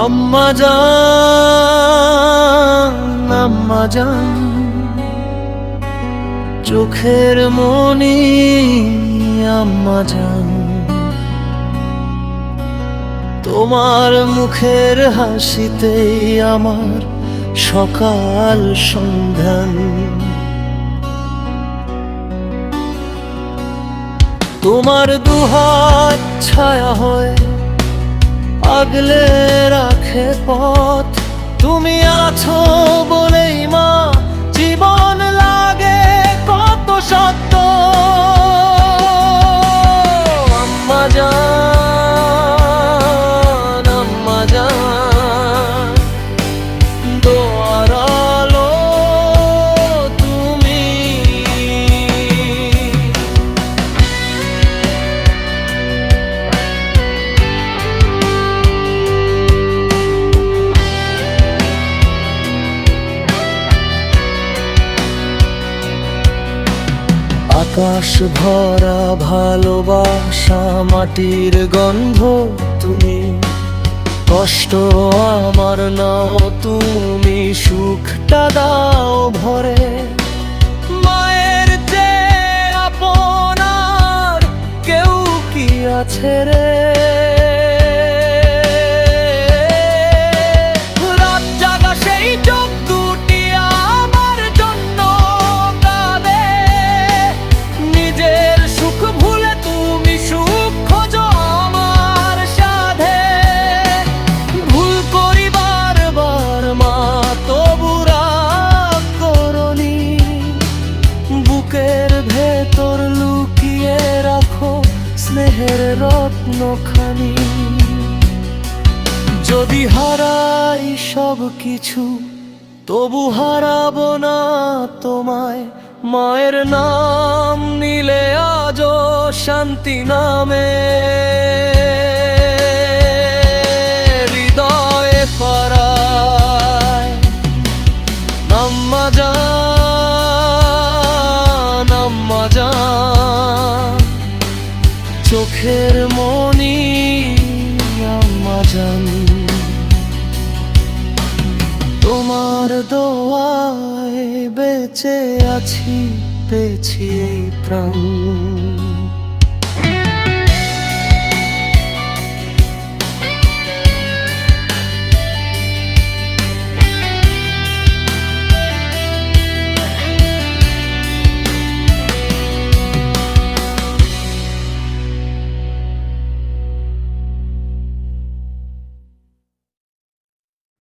আম্মা জান, আম্মা জান, চোখের মনি আম্মা জান, তোমার মুখের হাসিতেই আমার সকাল সন্ধান। তোমার দুহাত ছায়া হয়ে আগলে রাখে পথ। তুমি আছো বলেই মা জীবন লাগে কত সত্য। আম্মা জান, আম্মা জান, দোয়ার আলো তুমি। আকাশ ভরা ভালোবাসা, মাটির গন্ধ তুমি। কষ্ট আমার নাও তুমি, সুখটা দাও ভরে। মায়ের চেয়ে আপনার কেউ কি আছে রে? রাত জাগা সেই চোখ দুটি আমার জন্য কাঁদে। নিজের সুখ ভুলে তুমি সুখ খোঁজো আমার সাধে। ভুল করি বারবার মা, তবু রাগ করনি। বুকের ভেতর লুকিয়ে রাখো স্নেহের রত্নখানি। যদি হারাই সব কিছু তবু হারাবো না তোমায়। মায়ের নাম নিলে আজও শান্তি নামে হৃদয়ে ফরায়। আম্মা জান, আম্মা জান, চোখের মনি আম্মা জান, তোমার দোয়ায় বেঁচে আছি, পেয়েছি এই প্রাণ।